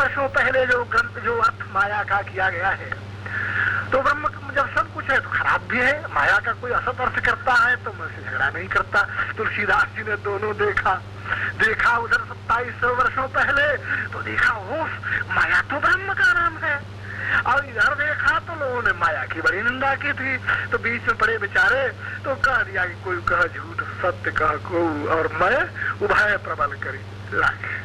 वर्षों पहले जो ग्रंथ जो अर्थ माया का किया गया है, तो ब्रह्म जब सब कुछ है तो खराब भी है। माया का कोई असत अर्थ करता है तो मुझसे झगड़ा नहीं करता। तुलसीदास जी ने दोनों देखा उधर 2700 वर्षों पहले तो देखा माया तो ब्रह्म का नाम है, और इधर देखा तो लोगों ने माया की बड़ी निंदा की थी। तो बीच में पड़े बेचारे तो कह दिया कि कोई कह झूठ सत्य कह को, और मैं उभय प्रबल करी लाखे।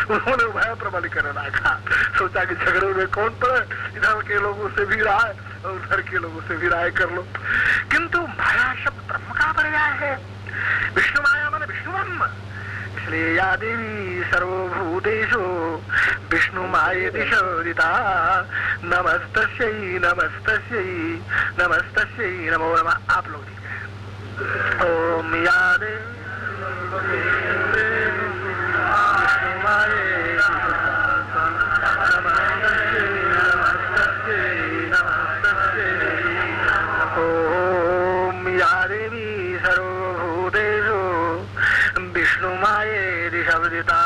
उन्होंने उभय प्रबल कर रखा। सोचा कि झगड़े में कौन पड़े, इधर के लोगों से भी राय और उधर के लोगों से भी राय कर लो। किंतु माया शब्द ब्रह्म का पर्याय है। विष्णु माया माने विष्णु ब्रह्म, इसलिए या देवी सर्वभूतेषु विष्णु मायेति शोदिता नमस्तस्यै नमस्तस्यै नमस्तस्यै नमो नमः। आप लोग दीजिए ओम या देवी ओम या देवी सर्वभूतेषु विष्णु मायेति शब्दिता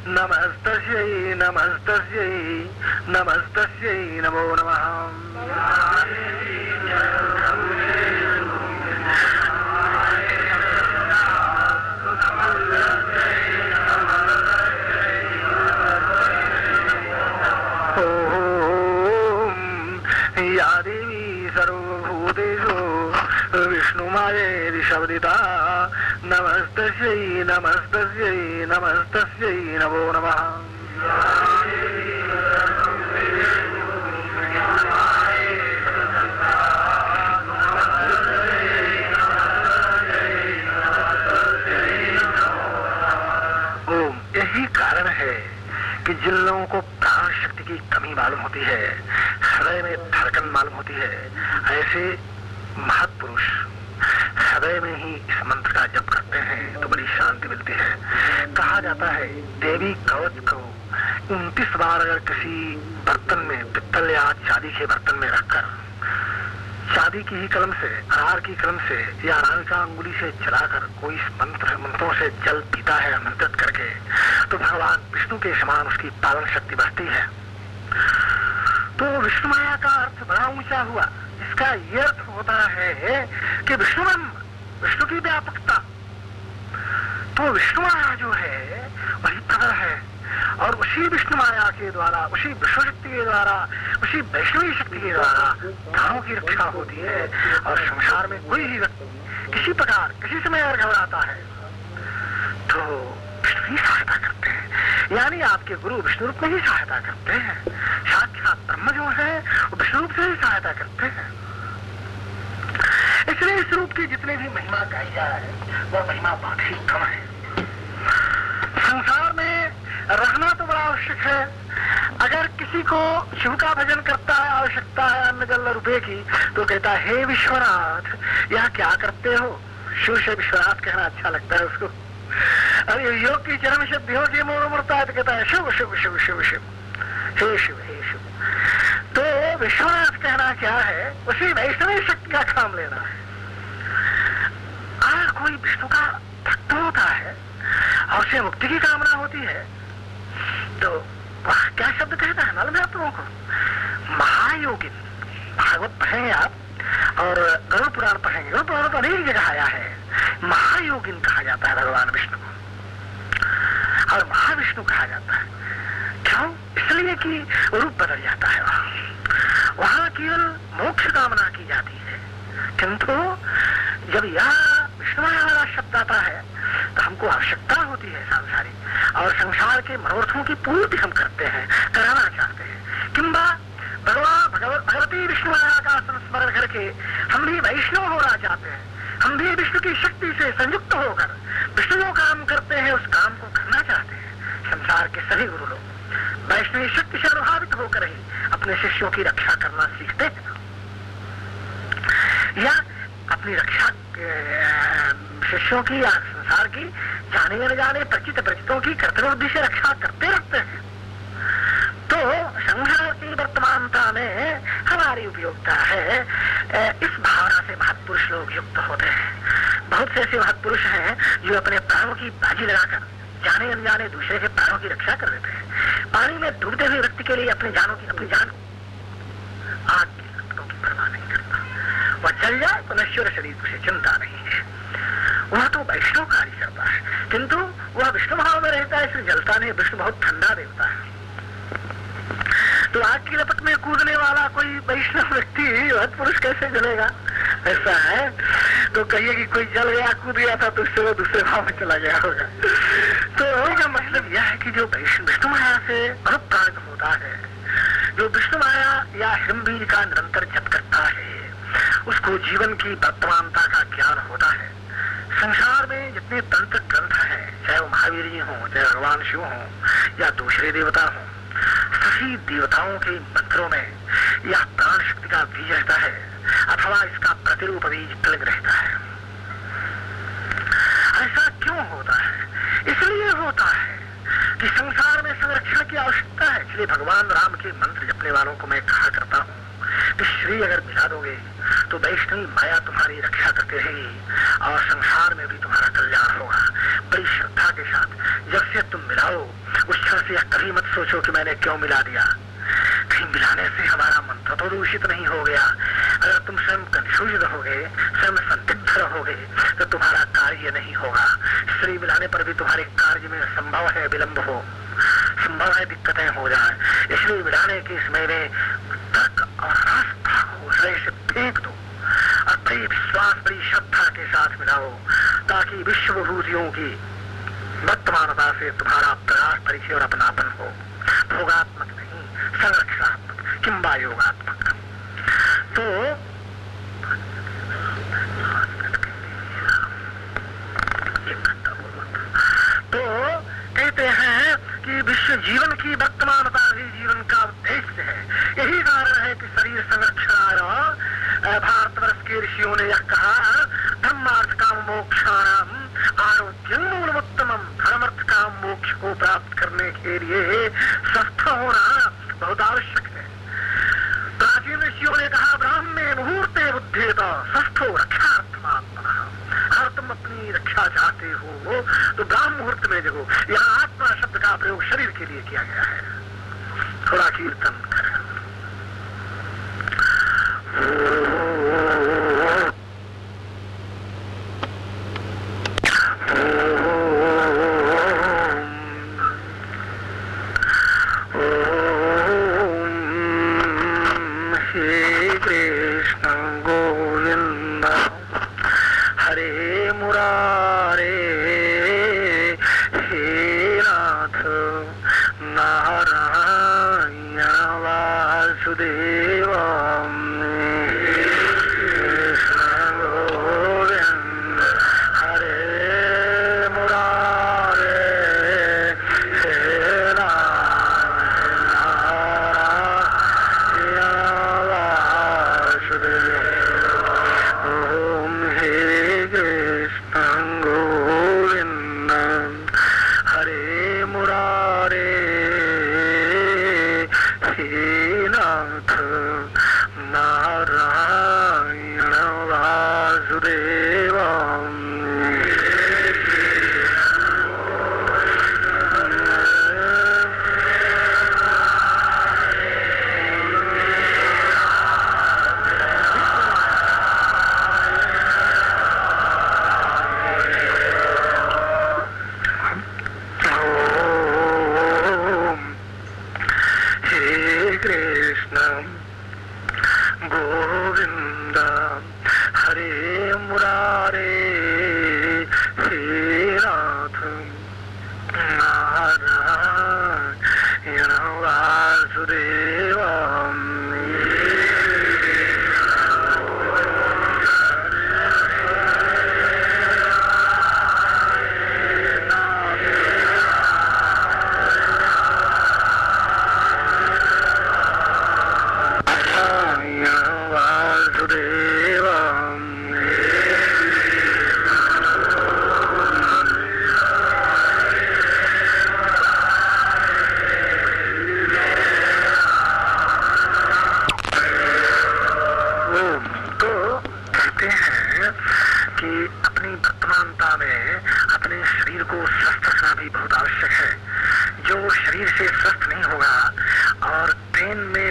नमस्तस्यै नमस्तस्यै नमस्तस्यै नमो नमः। या देवी सर्वभूतेषु विष्णु मायेति शब्दिता नमस्तस्यै नमस्तस्यै नमस्तस्यै नमो नमः। ओम, यही कारण है कि जिन लोगों को प्राण शक्ति की कमी मालूम होती है, हृदय में धड़कन मालूम होती है, ऐसे महापुरुष हृदय में ही इस मंत्र का जप करते हैं तो बड़ी शांति मिलती है। कहा जाता है देवी कवच को 29 बार अगर किसी बर्तन में, पित्तल या चांदी के बर्तन में रखकर चांदी की ही कलम से, अनार की कलम से या अनामिका अंगुली से चलाकर कोई मंत्रों से जल पीता है आमंत्रित करके, तो भगवान विष्णु के समान उसकी पालन शक्ति बढ़ती है। तो विष्णु माया का अर्थ बड़ा ऊंचा हुआ। इसका ये अर्थ होता है कि विष्णु ब्रह्म, विष्णु की व्यापकता। तो विष्णु माया जो है वही प्रबल है, और उसी विष्णु माया के द्वारा, उसी विष्णु शक्ति के द्वारा, उसी वैष्णवी शक्ति के द्वारा प्राणों की रक्षा होती है। और संसार में कोई भी व्यक्ति किसी प्रकार किसी समय अगर घबराता है तो विष्णु ही सहायता करते हैं, यानी आपके गुरु विष्णु रूप में ही सहायता करते हैं। साक्षात ब्रह्म जो है वो विष्णु रूप से ही सहायता करते हैं। इसलिए इस रूप की जितनी भी महिमा गाई जा रही है वह महिमा बहुत ही कम है। संसार में रहना तो बड़ा आवश्यक है। अगर किसी को शिव का भजन करता है, आवश्यकता है अन्न जल रुपए की, तो कहता है हे विश्वनाथ यह क्या करते हो। शिव से विश्वनाथ कहना अच्छा लगता है उसको। अरे योग की चरम सिद्धियों की मोड़ मुड़ता है तो कहता है शिव शिव शिव शिव शिव हे शिव हे शिव। तो विश्वनाथ कहना क्या है, उसी वैष्णवी शक्ति का काम लेना है। अगर कोई विष्णु का भक्त होता है और उसे मुक्ति की कामना होती है तो वह क्या शब्द कहता है मालूम है आप लोगों को? महायोगिन। भागवत पढ़ेंगे आप और गरुड़ पुराण पढ़ेंगे, गरुड़ पुराण तो अनेक जगह आया है। महायोगिन कहा जाता है भगवान विष्णु को, और महाविष्णु कहा जाता है। क्यों? इसलिए कि रूप बदल जाता है। वहां केवल मोक्ष कामना की जाती है, किंतु जब यह विष्णुमाया वाला शब्द आता है तो हमको आवश्यकता होती है सांसारिक, और संसार के मनोरथों की पूर्ति हम करते हैं, कराना चाहते हैं। किंबा भगवती विष्णुमाया का संस्मरण करके हम भी वैष्णव होना चाहते हैं। हम भी विष्णु की शक्ति से संयुक्त होकर विष्णु जो काम करते हैं उस काम को करना चाहते हैं। संसार के सभी गुरु लोग वैष्णवी शक्ति से प्रभावित होकर ही अपने शिष्यों की रक्षा करना सीखते हैं, या अपनी रक्षा शिष्यों की या संसार की जाने न जाने परिचितों की कर्तव्य बुद्धि से रक्षा करते रहते हैं। तो संसार की वर्तमानता में हमारी उपयोगिता है इस भावना से महत्पुरुष लोग युक्त होते हैं। बहुत से ऐसे महत्पुरुष हैं जो अपने प्राणों की बाजी लगाकर जाने अनजाने दूसरे के प्राणों की रक्षा कर लेते हैं। पानी में डूबते हुए व्यक्ति के लिए अपनी जान आग की लपटों की परवाह नहीं करता। वह जल जाए तो नश्वर शरीर को चिंता नहीं है। वह तो वैष्णव कार्य करता है, किंतु वह विष्णु भाव में रहता है, इसलिए जलता नहीं। विष्णु बहुत ठंडा देवता है। तो आग की लपट में कूदने वाला कोई वैष्णव व्यक्ति पुरुष कैसे जलेगा? ऐसा है तो कहिए कि कोई जल गया, कूद गया था, तो उससे वो दूसरे भाव में चला गया होगा। तो इसका मतलब यह है कि जो विष्णु माया से अनुप्राणित होता है, जो विष्णु माया या हिरण्यबीज का निरंतर जप करता है, उसको जीवन की वर्तमानता का ज्ञान होता है। संसार में जितने तंत्र ग्रंथ हैं, चाहे वो महावीर जी हों, चाहे भगवान शिव हों या दूसरे देवता हों, सभी देवताओं के मंत्रों में यह प्राण शक्ति का बीज रहता है अथवा इसका प्रतिरूप बीज तिलक रहता है। ऐसा क्यों होता है? इसलिए होता है कि संसार में संरक्षण की आवश्यकता है। इसलिए भगवान राम के मंत्र जपने वालों को मैं कहा करता हूँ कि श्री अगर मिला दोगे तो वैष्णवी माया तुम्हारी रक्षा करती रहेगी और संसार में भी तुम्हारा कल्याण होगा। बड़ी श्रद्धा के साथ जब से तुम मिलाओ, उस क्षण से कभी मत सोचो कि मैंने क्यों मिला दिया। कहीं मिलाने से हमारा मंत्र तो दूषित नहीं हो गया। अगर तुम स्वयं कंफ्यूज रहोगे, स्वयं संदिग्ध रहोगे, तो तुम्हारा कार्य नहीं होगा। श्री मिलाने पर भी तुम्हारे कार्य में संभव है विलंब हो, संभव है दिक्कतें हो जाए। इसलिए मिलाने के समय में तर्क और आस्था को हृदय से फेंक दो और बड़ी विश्वास, बड़ी श्रद्धा के साथ मिलाओ, ताकि विश्वभूतियों की वर्तमानता से तुम्हारा प्रकाश, परिचय और अपनापन हो। भोगात्मक नहीं, संरक्षणात्मक किंबा योगात्मक। तो कहते हैं कि विश्व जीवन की वर्तमानता ही जीवन का उद्देश्य है। यही कारण है कि शरीर संरक्षणाय भारतवर्ष के ऋषियों ने यह कहा, धर्मार्थ काम मोक्षाणाम आरोग्यम मूलमुत्तमम। धर्मार्थ काम मोक्ष को प्राप्त करने के लिए स्वस्थ होना बहुत आवश्यक है। प्राचीन ऋषियों ने कहा, ब्राह्मणे मुहूर्ते बुद्धेत स्वस्थो रक्षार्थमात्मनः। अगर तुम अपनी रक्षा चाहते हो तो ब्राह्म मुहूर्त में जगो। यहाँ आत्मा शब्द का प्रयोग शरीर के लिए किया गया है। थोड़ा कीर्तन करें।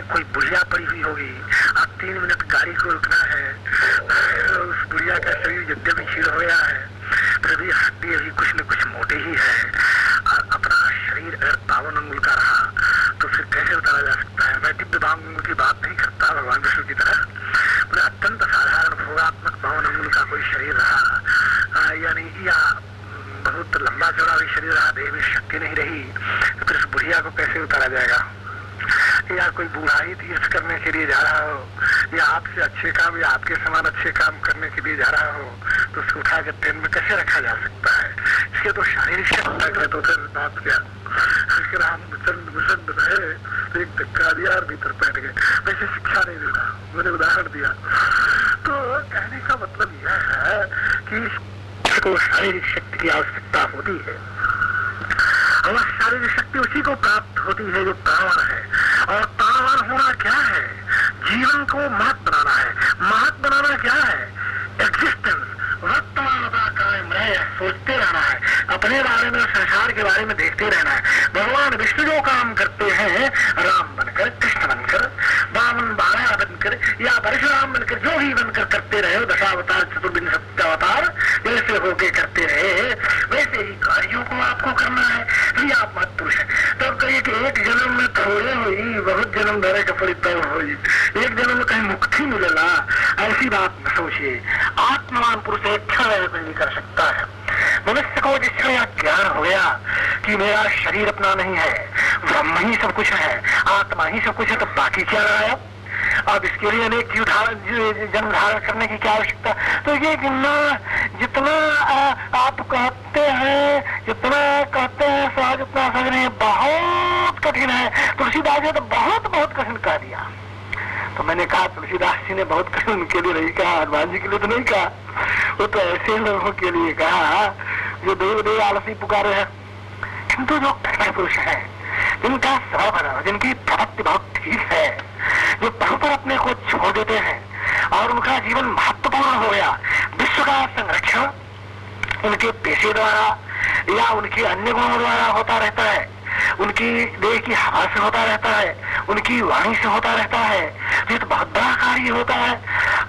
कोई बुढ़िया पड़ी हुई होगी, अब 3 मिनट गाड़ी को रुकना है, उस बुढ़िया का शरीर यद्यपि क्षीण हो गया है फिर भी हड्डी अभी कुछ न कुछ मोटी ही है, और अपना शरीर अगर 52 अंगुल का रहा तो फिर कैसे उतारा जा सकता है। मैं दिव्य 52 अंगुल की बात नहीं करता भगवान विष्णु की तरह, मैंने अत्यंत साधारण भोगात्मक 52 अंगुल का कोई शरीर रहा, यानी या बहुत लंबा चौड़ा भी शरीर रहा, देह में शक्ति नहीं रही, तो फिर इस बुढ़िया को कैसे उतारा जाएगा। या कोई बूढ़ा ही तीर्थ करने के लिए जा रहा हो, या आपसे अच्छे काम या आपके समान अच्छे काम करने के लिए जा रहा हो, तो उसको उठा के ट्रेन में कैसे रखा जा सकता है। इसके तो शारीरिक शक्ति है, तो फिर बात क्या। रामचंद्र रहे तो एक धक्का दिया और भीतर बैठ गए, वैसे शिक्षा नहीं देना, मैंने उदाहरण दिया। तो कहने का मतलब यह है कि को शारीरिक शक्ति की आवश्यकता होती है, और शारीरिक शक्ति उसी को प्राप्त होती है जो प्राणवान है। और प्राणवान होना क्या है? जीवन को महत बनाना है। महत बनाना क्या है? एग्जिस्टेंस, वर्तमानता कायम रहे, सोचते रहना है, अपने बारे में, संसार के बारे में देखते रहना है। भगवान विष्णु जो काम करते हैं, राम बनकर, कृष्ण बनकर, वामन 12 बनकर या परशुराम बनकर, जो भी बनकर करते रहे, दशावतार चतुर्विंशति अवतार जैसे होके करते रहे, वैसे ही कार्यों को आपको करना है। ये आप मत पुरुष तब कहिए कि एक जन्म में थोड़े हुई, बहुत जन्म धरे का फलित हुई, एक जन्म में कहीं मुक्ति मिलेगा, ऐसी बात न सोचिए। आत्मवान पुरुष एक क्षण नहीं कर सकता है। मनुष्य को जिस क्षण यह ज्ञान हो गया कि मेरा शरीर अपना नहीं है, ब्रह्म ही सब कुछ है, आत्मा ही सब कुछ है, तो बाकी क्या रहा है। अब इसके लिए अनेक जन्म धारण करने की क्या आवश्यकता। तो ये जितना आप कहते हैं, जितना कहते हैं सहज, उतना सहज नहीं, बहुत कठिन है। तुलसीदास जी तो बहुत बहुत कठिन कह दिया। तो मैंने कहा तुलसीदास जी ने बहुत कठिन उनके लिए नहीं कहा, हनुमान जी के लिए तो नहीं कहा, वो तो ऐसे लोगों के लिए कहा जो देव देव आलसी पुकारे हैं। किंतु जो कठिन पुरुष है, जिनका स्वभाव, जिनकी प्रवृत्ति बहुत ठीक है, जो प्रभु पर अपने को छोड़ देते हैं और उनका जीवन महत्वपूर्ण हो गया, विश्व का संरक्षण उनके पेशे द्वारा या उनके अन्य गुणों द्वारा होता रहता है, उनकी देह की हवा से होता रहता है, उनकी वाणी से होता रहता है। ये तो बहुत बड़ा कार्य होता है।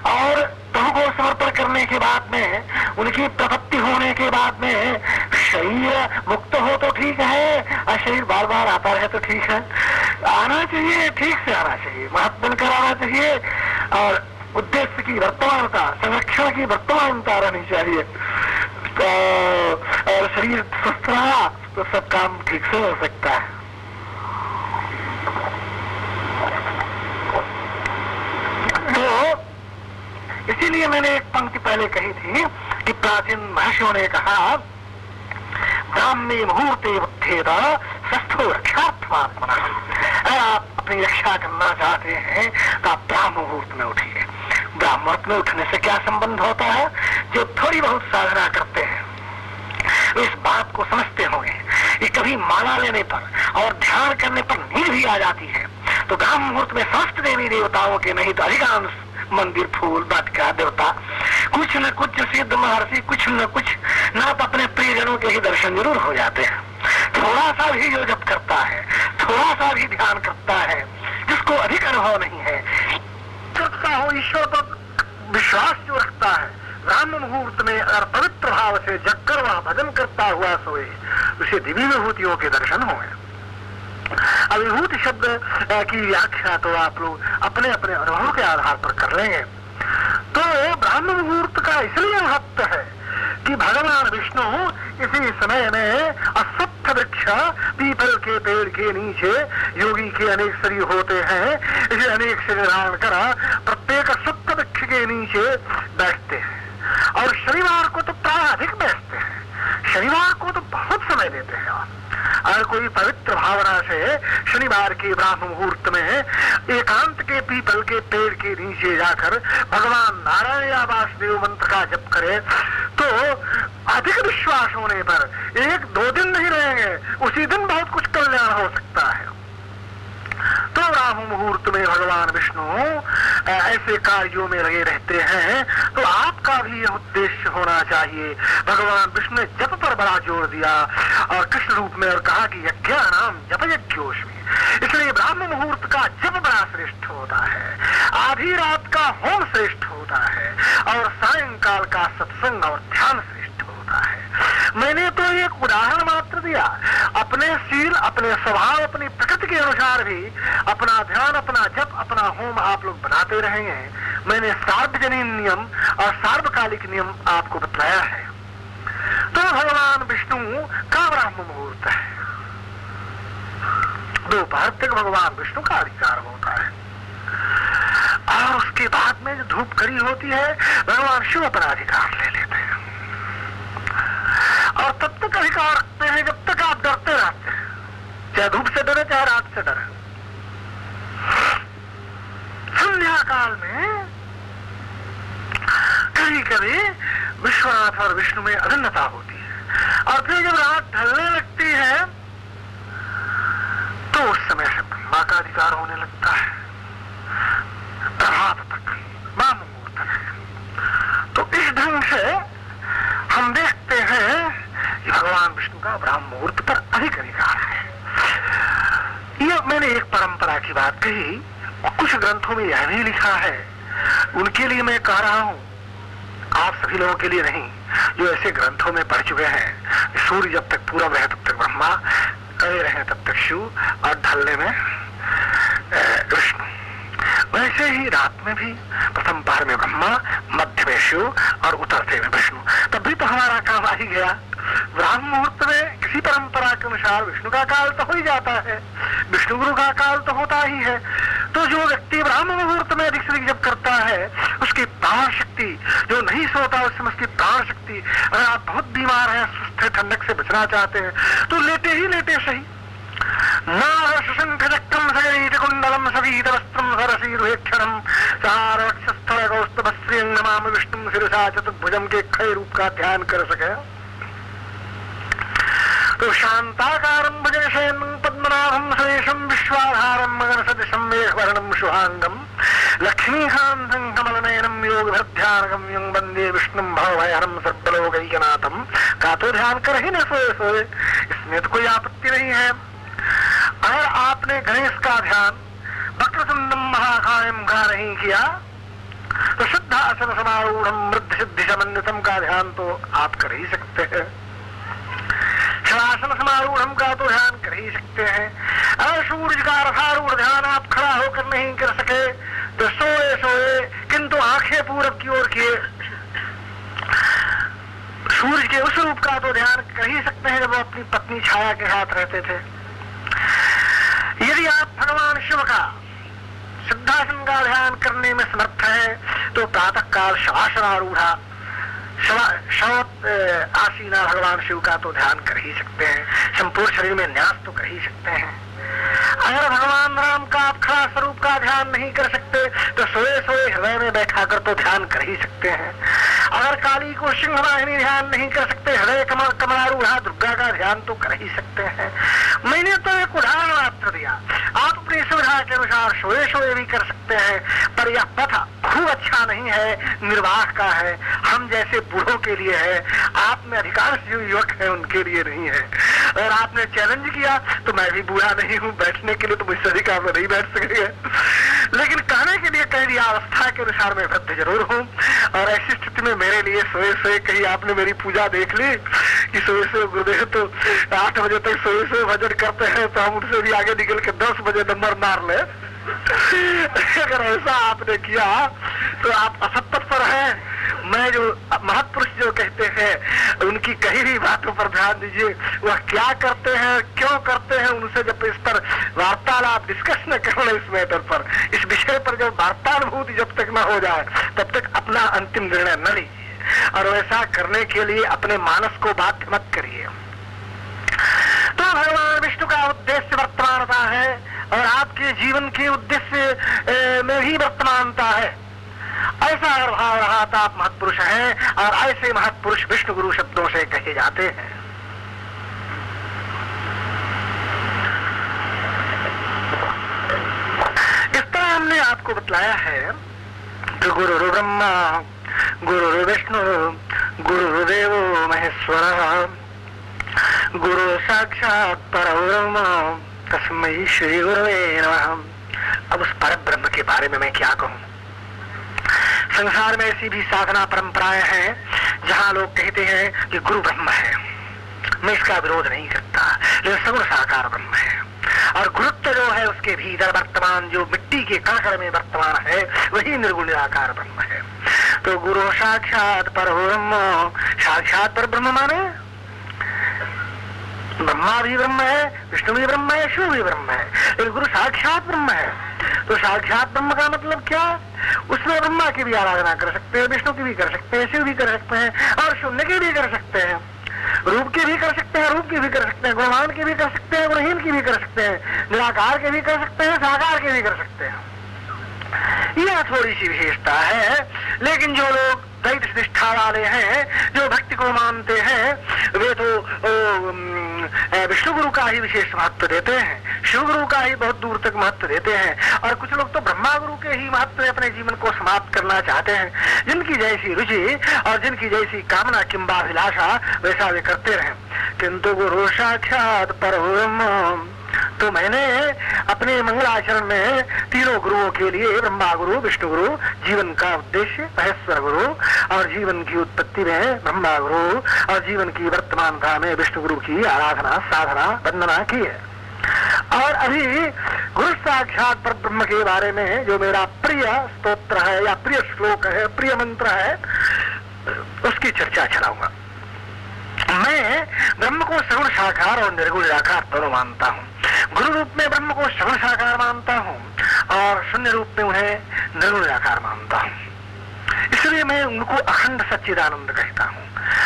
और प्रभु को समर्पण करने के बाद में, उनकी प्रपत्ति होने के बाद में शरीर मुक्त हो तो ठीक है, और शरीर बार बार आता रहे तो ठीक है, आना चाहिए, ठीक से आना चाहिए, महत्व बनकर आना चाहिए, और उद्देश्य की वर्तमानता, संरक्षण की वर्तमानता रहनी चाहिए। तो और शरीर स्वस्थ रहा तो सब काम ठीक से हो सकता है। तो इसीलिए मैंने एक पंक्ति पहले कही थी कि प्राचीन महर्षियों ने कहा, ब्राह्मी मुहूर्ते उत्थेद सस्थो रक्षार्थमात्मना। अगर आप अपनी रक्षा करना चाहते हैं तो आप ब्राह्म मुहूर्त में उठिए। ब्राह्म मुहूर्त में उठने से क्या संबंध होता है? जो थोड़ी बहुत साधना करते हैं इस बात को समझते होंगे कि कभी माला लेने पर और ध्यान करने पर नींद भी आ जाती है, तो ब्राह्म मुहूर्त में समस्त देवी देवताओं के नहीं तो अधिकांश मंदिर, फूल, वाटिका, देवता, कुछ न कुछ सिद्ध महर्षि, कुछ न कुछ ना तो अपने प्रियजनों के ही दर्शन जरूर हो जाते हैं। थोड़ा सा भी जो जप करता है, थोड़ा सा भी ध्यान करता है, जिसको अधिक अनुभव नहीं है, करता हो, ईश्वर पर विश्वास जो रखता है, ब्राह्म मुहूर्त में अगर पवित्र भाव से जगकर वह भजन करता हुआ सोए, उसे दिव्य विभूतियों के दर्शन होंगे। अब विभूति शब्द की व्याख्या तो आप लोग अपने अपने अनुभव के आधार पर कर लेंगे। तो ब्राह्म मुहूर्त का इसलिए महत्व है कि भगवान विष्णु इसी समय में अश्वत्थ वृक्ष, पीपल के पेड़ के नीचे योगी के अनेक शरीर होते हैं, इसे अनेक शरीर धारण कर प्रत्येक अश्वत्थ वृक्ष के नीचे बैठते हैं। और शनिवार को तो प्राय अधिक बैठते हैं, शनिवार को तो बहुत समय देते हैं। अगर कोई पवित्र भावना से शनिवार के ब्राह्म मुहूर्त में एकांत के पीपल के पेड़ के नीचे जाकर भगवान नारायण या वासुदेव मंत्र का जप करे, तो अधिक विश्वास होने पर 1-2 दिन नहीं रहेंगे, उसी दिन बहुत कुछ कल्याण हो सकता है। तो ब्राह्म मुहूर्त में भगवान विष्णु ऐसे कार्यों में लगे रहते हैं, तो आपका भी यह उद्देश्य होना चाहिए। भगवान विष्णु ने जप पर बड़ा जोर दिया और कृष्ण रूप में और कहा कि यज्ञानाम जप यज्ञोस्मि, इसलिए ब्राह्म मुहूर्त का जप बड़ा श्रेष्ठ आधी रात का होम श्रेष्ठ होता है और सायंकाल का सत्संग और ध्यान श्रेष्ठ होता है। मैंने तो एक उदाहरण मात्र दिया। अपने शील, अपने स्वभाव, अपनी प्रकृति के अनुसार भी अपना ध्यान, अपना जप, अपना होम आप लोग बनाते रहेंगे। मैंने सार्वजनीन नियम और सार्वकालिक नियम आपको बताया है। तो भगवान विष्णु का ब्रह्म मुहूर्त है, दोपहर तक भगवान विष्णु का अधिकार होता है और उसके बाद में जो धूप कड़ी होती है भगवान शिव अपना अधिकार ले लेते हैं और तब तक अधिकार रखते हैं जब तक आप डरते रहते हैं, चाहे धूप से डरे चाहे रात से डरे। संध्या काल में कभी कभी विश्वनाथ और विष्णु में अभिन्नता होती है और फिर जब रात ढलने लगती है तो उस समय से ब्रह्मा का अधिकार होने लगता है, रात तक ब्रह्म मुहूर्त है। तो इस ढंग से हम देखते हैं कि भगवान विष्णु का ब्रह्म मुहूर्त पर अधिक अधिकार है। यह मैंने एक परंपरा की बात कही, कुछ ग्रंथों में यह भी लिखा है, उनके लिए मैं कह रहा हूं, आप सभी लोगों के लिए नहीं, जो ऐसे ग्रंथों में पढ़ चुके हैं। सूर्य जब तक पूरब है तब तक ब्रह्मा, कड़े रहे तब तक शिव और ढलने में विष्णु। वैसे ही रात में भी प्रथम पहर में ब्रह्मा, मध्य में शिव और उतरते में विष्णु। तब भी तो हमारा काम आ ही गया। ब्राह्म मुहूर्त में किसी परंपरा के अनुसार विष्णु का काल तो हो ही जाता है, विष्णु गुरु का काल तो होता ही है। तो जो व्यक्ति ब्राह्म मुहूर्त में अधिक से अधिक जब करता है उसकी प्राण शक्ति, जो नहीं सोता उस समय उसकी प्राण शक्ति, अगर आप बहुत बीमार हैं, सुस्त है, ठंडक से बचना चाहते हैं तो लेटे ही लेटे सही। नाशंखचक्रम सगरीतकुंडलम सवीतवस्त्रम सरसीरुहेक्षणम सारवक्षस्थल कौस्तुभश्रियं नमामि विष्णुं शिरसा चतुर्भुजम के क्षय रूप का ध्यान कर सके तो शांताकारं भुजगशयनं पद्मनाभं सुरेशं विश्वाधारं गगनसदृशं मेघवर्णं शुभांगं लक्ष्मीकान्तं कमलनयनं योगभ्रध्यानगम्यं वन्दे विष्णुं भवभयहरं सर्वलोकैकनाथं। का तो ध्यान कर ही न सोए, इसमें तो कोई आपत्ति नहीं है। अगर आपने गणेश का ध्यान वक्रतुंडम महाकायम का नहीं किया तो शुद्धासन समारूढ़ वृद्धि सिद्धि समन्वितम का ध्यान तो आप कर ही सकते हैं, शवासन समारूढ़ का तो ध्यान कर ही सकते हैं। अगर सूर्य का रथारूढ़ ध्यान आप खड़ा होकर नहीं कर सके तो सोए सोए किंतु आंखें पूरब की ओर किए सूर्य के उस रूप का तो ध्यान कर ही सकते हैं जब वो अपनी पत्नी छाया के साथ रहते थे। यदि आप भगवान शिव का सिद्धासन का ध्यान करने में समर्थ है तो प्रातः काल शवासनारूढ़ा आसीना भगवान शिव का तो ध्यान कर ही सकते हैं, संपूर्ण शरीर में न्यास तो कर ही सकते हैं। अगर भगवान राम का आप खड़ा स्वरूप का ध्यान नहीं कर सकते तो सोए सोए हृदय में बैठा कर तो ध्यान कर ही सकते हैं। अगर काली को सिंह वाहिनी ध्यान नहीं कर सकते, हृदय कमलारूढ़ा दुर्गा का ध्यान तो कर ही सकते हैं। मैंने तो एक उदाहरण मात्र दिया, आप अपनी सुविधा के अनुसार सोए सोए भी कर सकते हैं, पर यह पथ खूब अच्छा नहीं है, निर्वाह का है, हम जैसे बूढ़ों के लिए है, आप में अधिकांश जो युवक है उनके लिए नहीं है। और आपने चैलेंज किया तो मैं भी बूढ़ा नहीं हूँ, बैठने के लिए तो मुझसे अधिकार में नहीं बैठ सकेंगे, लेकिन कहने के लिए कह दिया अवस्था के अनुसार मैं वृद्ध जरूर हूँ। और ऐसी स्थिति में मेरे लिए सोए सोए कहीं आपने मेरी पूजा देख ली कि सोए सोए गुरुदेव तो 8 बजे तक सोए सोए भजन करते हैं तो हम उनसे भी आगे निकल के 10 बजे नंबर मार ले। अगर ऐसा आपने किया तो आप असत्य पर हैं। मैं जो महापुरुष जो कहते हैं उनकी कही भी बातों पर ध्यान दीजिए, वह क्या करते हैं क्यों करते हैं, उनसे जब इस पर वार्तालाप डिस्कस न करना, इस मैटर पर, इस विषय पर जब वार्तानुभूति जब तक न हो जाए तब तक अपना अंतिम निर्णय न लीजिए। और वैसा करने के लिए अपने मानस को बाध्य मत करिए। तो भगवान विष्णु का उद्देश्य वर्तमानता है और आपके जीवन के उद्देश्य में भी वर्तमानता है। ऐसा अगर भाव रहा तो आप महत्पुरुष हैं और ऐसे महत्पुरुष विष्णु गुरु शब्दों से कहे जाते हैं। इस तरह हमने आपको बतलाया है कि गुरु ब्रह्मा गुरु विष्णु गुरुदेव महेश्वर गुरु साक्षात परब्रह्म तस्मै श्री गुरुवे नमः। अब उस पर ब्रह्म के बारे में मैं क्या कहूं, संसार में ऐसी भी साधना परंपराएं हैं जहां लोग कहते हैं कि गुरु ब्रह्म है। मैं इसका विरोध नहीं करता, लेकिन सगुण साकार ब्रह्म है। और गुरुत्व जो है उसके भीतर वर्तमान जो मिट्टी के कण में वर्तमान है वही निर्गुण निराकार ब्रह्म है। तो गुरु साक्षात परब्रह्म, साक्षात पर ब्रह्म माने ब्रह्मा भी ब्रह्म है, विष्णु भी ब्रह्म है, शिव भी ब्रह्म है, लेकिन गुरु साक्षात ब्रह्म है। तो साक्षात ब्रह्म का मतलब क्या? उसमें ब्रह्मा की भी आराधना कर सकते हैं, विष्णु की भी कर सकते हैं, शिव भी कर सकते हैं और शून्य की भी कर सकते हैं, रूप की भी कर सकते हैं, रूप की भी कर सकते हैं, गुणवान की भी कर सकते हैं, गुणहीन की भी कर सकते हैं, निराकार के भी कर सकते हैं, साकार के भी कर सकते हैं। यह थोड़ी सी विशेषता है। लेकिन जो लोग दैत निष्ठा वाले हैं, जो भक्ति को मानते हैं, वे तो विष्णु गुरु का ही विशेष महत्व देते हैं, शिव गुरु का ही बहुत दूर तक महत्व देते हैं। और कुछ लोग तो ब्रह्मा गुरु के ही महत्व में अपने जीवन को समाप्त करना चाहते हैं। जिनकी जैसी रुचि और जिनकी जैसी कामना किंबा अभिलाषा वैसा वे करते रहें। किंतु गुरु साक्षात परब्रह्म। तो मैंने अपने मंगलाचरण में तीनों गुरुओं के लिए ब्रह्मा गुरु, विष्णु गुरु, जीवन का उद्देश्य महेश्वर गुरु और जीवन की उत्पत्ति में ब्रह्मा गुरु और जीवन की वर्तमानता में विष्णु गुरु की आराधना, साधना, वंदना की है। और अभी गुरु साक्षात पर ब्रह्म के बारे में जो मेरा प्रिय स्तोत्र है या प्रिय श्लोक है, प्रिय मंत्र है, उसकी चर्चा चलाऊंगा। मैं ब्रह्म को सगुण साकार और निर्गुण निराकार दोनों मानता हूँ। गुरु रूप में ब्रह्म को सगुण साकार मानता हूँ और शून्य रूप में उन्हें निर्गुण निराकार मानता हूँ। इसलिए मैं उनको अखंड सच्चिदानंद कहता हूँ।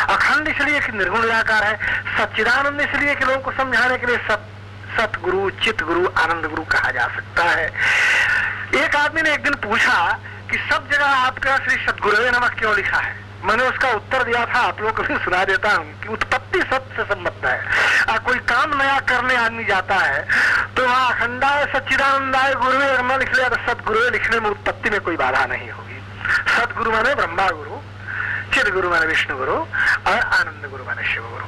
अखंड इसलिए कि निर्गुण निराकार है, सच्चिदानंद इसलिए कि लोगों को समझाने के लिए सतगुरु, चित गुरु, आनंद गुरु कहा जा सकता है। एक आदमी ने एक दिन पूछा कि सब जगह आपका श्री सतगुरुवे नमः क्यों लिखा है? मैंने उसका उत्तर दिया था, आप लोगों को भी सुना देता हूँ कि उत्पत्ति सत्य से संबद्ध है। कोई काम नया करने आदमी जाता है तो वहाँ अखंडाय सच्चिदानंदाय गुरुवे नमः लिख लिया, तो सतगुरुवे लिखने में उत्पत्ति में कोई बाधा नहीं होगी। सतगुरु माने ब्रह्मा गुरु, चिद गुरु माने विष्णु गुरु और आनंद गुरु माने शिव गुरु।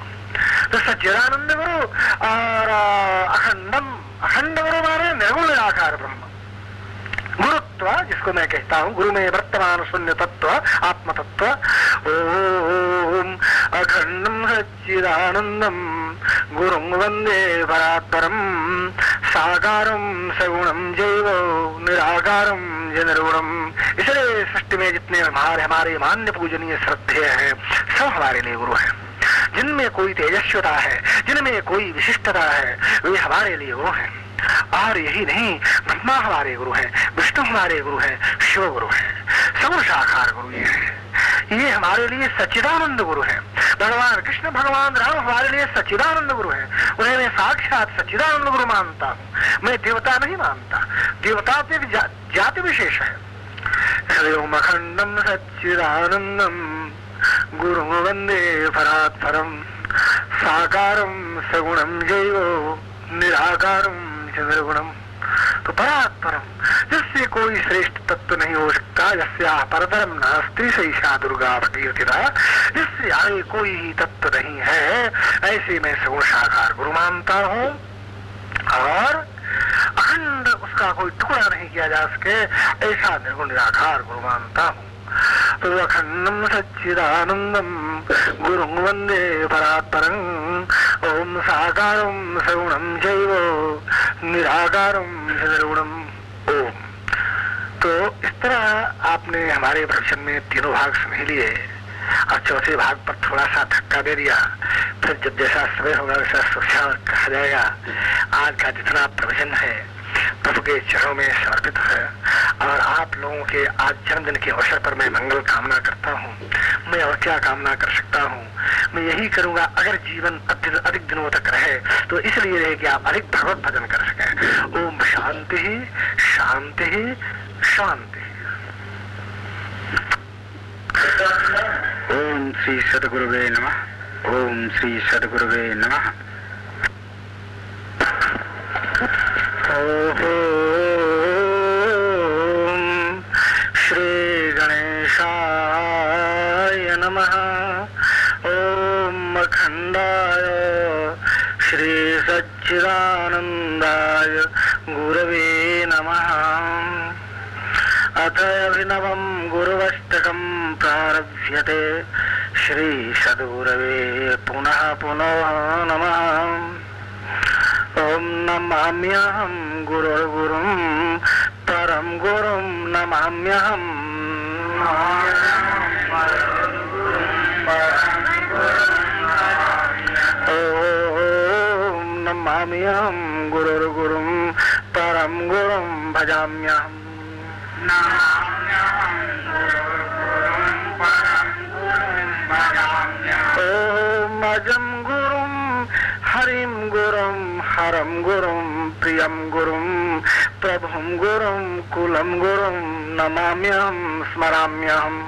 तो सच्चिदानंद गुरु और अखंड गुरु माने निर्गुण निराकार ब्रह्म। गुरुत्व जिसको मैं कहता हूँ, गुरु में वर्तमान शून्य तत्व, आत्म तत्व। ओम अखंडम सच्चिदानंदम गुरुं वंदे परात्परम साकारम सगुणम जैव निराकारम निर्गुणम। इसलिए सृष्टि में जितने हमारे मान्य पूजनीय श्रद्धेय हैं, सब हमारे लिए गुरु हैं। जिनमें कोई तेजस्विता है, जिनमें कोई विशिष्टता है, वे हमारे लिए गुरु हैं। और यही नहीं, ब्रह्मा हमारे गुरु हैं, विष्णु हमारे गुरु हैं, शिव गुरु हैं, सगुण साकार गुरु ये हैं। ये हमारे लिए सच्चिदानंद गुरु हैं। भगवान कृष्ण, भगवान राम हमारे लिए सच्चिदानंद गुरु हैं। उन्हें मैं साक्षात सच्चिदानंद गुरु मानता हूँ। मैं देवता नहीं मानता, देवता तो एक जाति विशेष है। ओम अखंडम सच्चिदानंदम गुरु वंदे परात्परम साकारम सगुणम जैव निराकारम निर्गुणम। तो परात्परम, जिससे कोई श्रेष्ठ तत्व नहीं हो सकता, जस्या परतरम नास्ति सैषा दुर्गा प्रकीर्तिता, जिससे आगे कोई ही तत्व नहीं है, ऐसे मैं सगुण साकार गुरु मानता हूँ। और अखंड, उसका कोई टुकड़ा नहीं किया जा सके, ऐसा निर्गुण निराकार गुरु मानता हूँ। तो अखंडम सच्चिदानंदम गुरुं वंदे परात्परं ओम साकारं सगुणं जैव निराकारं निर्गुणम् ओम। तो इस तरह आपने हमारे प्रवचन में तीनों भाग सुन लिए और चौथे भाग पर थोड़ा सा धक्का दे दिया। फिर जब जैसा समय होगा वैसा सोचा कहा जाएगा। आज का जितना प्रवचन है प्रभु के चरणों में समर्पित है। और आप लोगों के आज जन्मदिन के अवसर पर मैं मंगल कामना करता हूँ। मैं और क्या कामना कर सकता हूँ? मैं यही करूँगा, अगर जीवन अधिक दिनों तक रहे तो इसलिए रहे कि आप अधिक भगवत भजन कर सकें। ओम शांति ही शांति ही शांति। ओम श्री सद्गुरुवे नमः। ओम श्री सद्गुरुवे नमः। ओम श्री गणेशाय नमः। ओम अखंडाय श्री सच्चिदानंदाय गुरवे नमः। अथ अभिनवं गुरुवष्टकं प्रारभ्यते श्री सद्गुरवे पुनः पुनः नमः। ओम नमाम्यहं गुरुर्गुरुं परं गुरुं नमाम्यहं। ओम नमाम्यहं गुरुर्गुरुं परं गुरुं भजाम्यहम्। ओम अजं गुरुं हरिं गुरुं हरं गुरुं प्रियं गुरुं प्रभुं गुरुं कुलं गुरुं नमाम्यहं स्मराम्यहम्।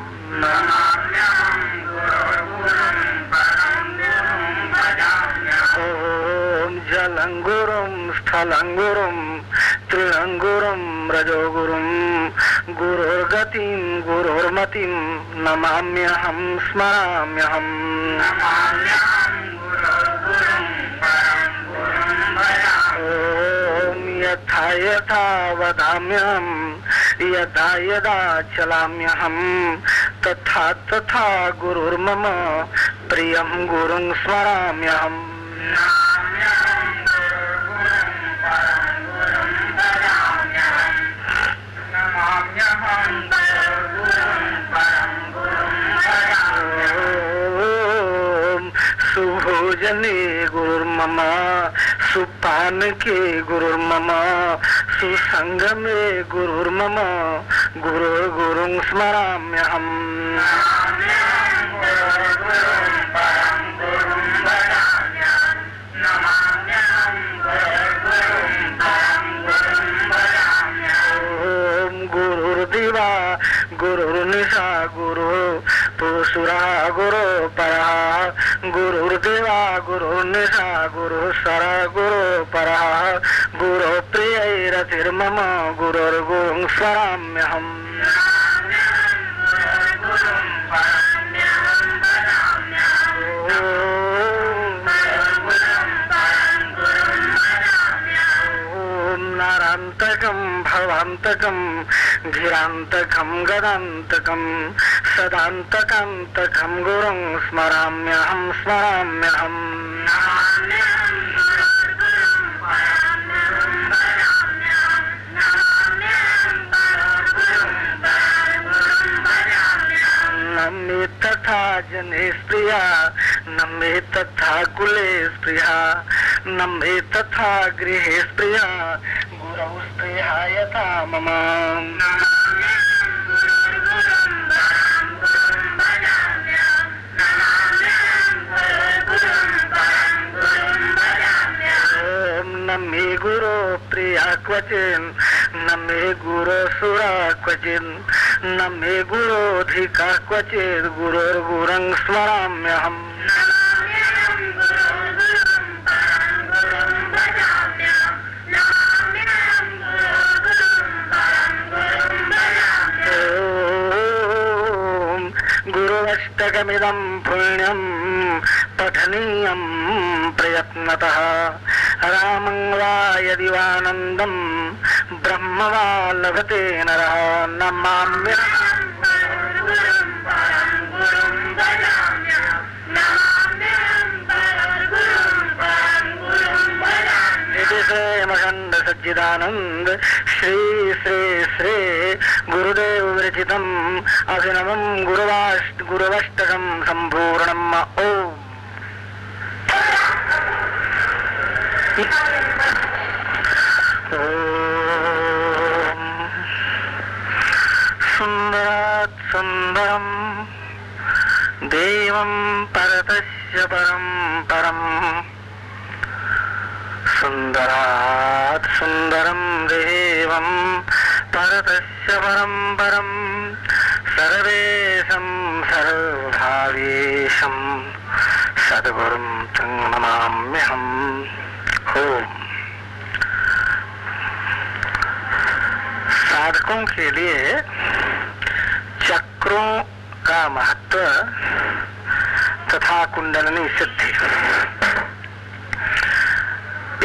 ओम जलं गुरुं स्थलं गुरुं तृणं गुरुं रजो गुरुं गुरोर्गतिं गुरोर्मतिं नमाम्यहं स्मराम्यहम्। ओम यथा यथा वदाम्यहं यदा यदा चलाम्यहं तथा तथा गुरुर्मम प्रियं गुरुं स्मराम्यहम्। सुभोजने गुरुर्मम सुपानके गुरुर्मम सुसंगमे गुरुर्मम गुरुर्गुरुं स्मराम्यहम्। ओम गुरुर्दिवा गुरुर्निशा गुरु पुरुषुरा गुरु परः गुरुर्देवा गुरुर्निशा गुरुस्वरा गुरु परः गुरु प्रियैरतिर्मम गुरुर्गुरुं स्मराम्यहम्। नारान्तकं भवान्तकं धीरान्तकं गदान्तकं सदान्तकान्तकं गुरुं स्मराम्यहं स्मराम्यहम्। नमे तथा जने स्प्रिया नमे तथा कुले स्प्रिया नमे तथा गृहे स्प्रिया गुरौ स्प्रिया यथा मम। नमे गुरो प्रिया क्वचिन् नमे गुरो सुरा क्वचिन् नमे गुरोधिका क्वचित् गुरोर्गुरुं स्मराम्यहम्। गुरुवष्टकमिदं पुण्यं पठनीयं प्रयत्नतः रामं वा यदि वानन्दं ब्रह्म वा लभते नरः। नमाम्यहं सच्चिदानंद श्री श्री श्री गुरुदेव विरचितम् अभिनवं गुरुवष्टकं सम्पूर्णम्। ओम सुन्दरात् सुन्दरं देवं परतस्य परं परम् सुन्दरात् सुन्दरं देवं परतस्य परं परं सर्वेशं सर्वभावेशं सद्गुरुं तं नमाम्यहम्। ओम साधकों के लिए चक्रों का महत्व तथा कुंडलिनी सिद्धि,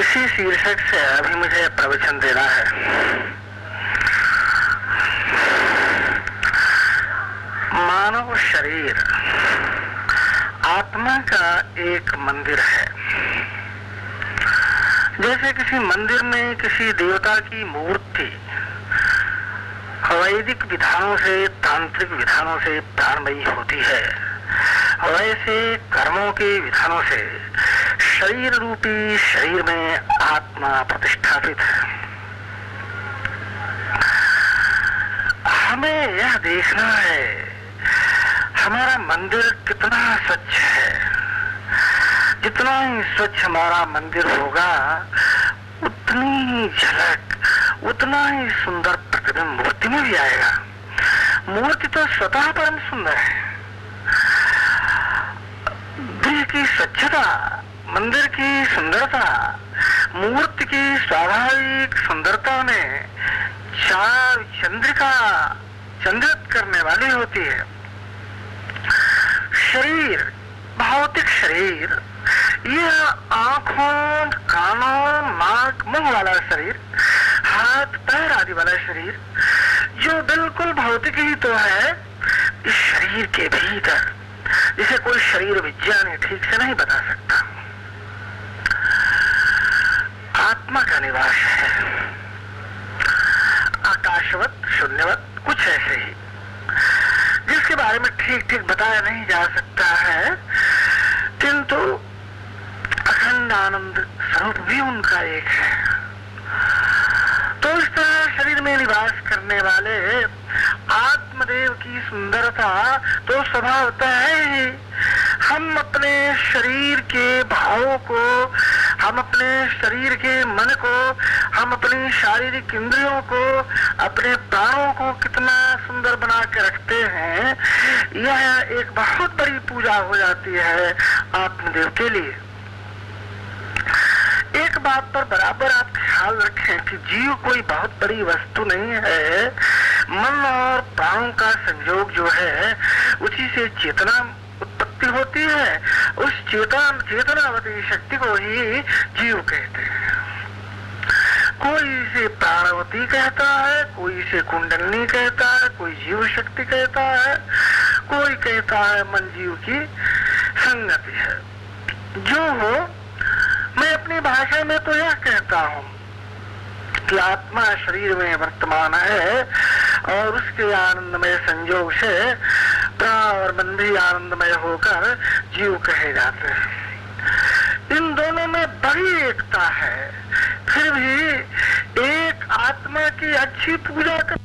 इसी शीर्षक से अभी मुझे प्रवचन देना है। का एक मंदिर है। जैसे किसी मंदिर में किसी देवता की मूर्ति वैदिक विधानों से, तांत्रिक विधानों से प्राणमयी होती है, वैसे कर्मों के विधानों से शरीर रूपी शरीर में आत्मा प्रतिष्ठापित है। हमें यह देखना है हमारा मंदिर कितना स्वच्छ है। जितना ही स्वच्छ हमारा मंदिर होगा उतनी ही झलक, उतना ही सुंदर प्रतिबिंब मूर्ति में भी आएगा। मूर्ति तो स्वतः परम सुंदर है। दिल की स्वच्छता, मंदिर की सुंदरता, मूर्ति की स्वाभाविक सुंदरता में चार चंद्रिका चंद्रित करने वाली होती है। शरीर, भौतिक शरीर, यह आंखों, कानों, नाक, मुंह वाला शरीर, हाथ पैर आदि वाला शरीर जो बिल्कुल भौतिक ही तो है, इस शरीर के भीतर जिसे कोई शरीर विज्ञानी ठीक से नहीं बता सकता, आत्मा का निवास है। आकाशवत, शून्यवत, कुछ ऐसे ही, जिसके बारे में ठीक ठीक बताया नहीं जा सकता है, किंतु अखंड आनंद स्वरूप भी उनका एक है। तो इस तरह शरीर में निवास करने वाले आत्मदेव की सुंदरता तो स्वभावतः है ही। हम अपने शरीर के भावों को, हम अपने शरीर के मन को, हम अपनी शारीरिक इंद्रियों को, अपने प्राणों को कितना सुंदर बना के रखते हैं, यह एक बहुत बड़ी पूजा हो जाती है आत्मदेव के लिए। एक बात पर बराबर आप ख्याल रखें कि जीव कोई बहुत बड़ी वस्तु नहीं है। मन और प्राणों का संयोग जो है उसी से चेतना उत्पत्ति होती है। उस चेतनावती शक्ति को ही जीव कहते हैं। कोई इसे प्राणवती कहता है, कोई इसे कुंडलिनी कहता है, कोई जीव शक्ति कहता है, कोई कहता है मन जीव की संगति है। जो हो, मैं अपनी भाषा में तो यह कहता हूँ कि आत्मा शरीर में वर्तमान है और उसके आनंदमय संयोग से प्राण और मन भी आनंदमय होकर जीव कहे जाते हैं। इन दोनों में बड़ी एकता है, फिर भी एक आत्मा की अच्छी पूजा कर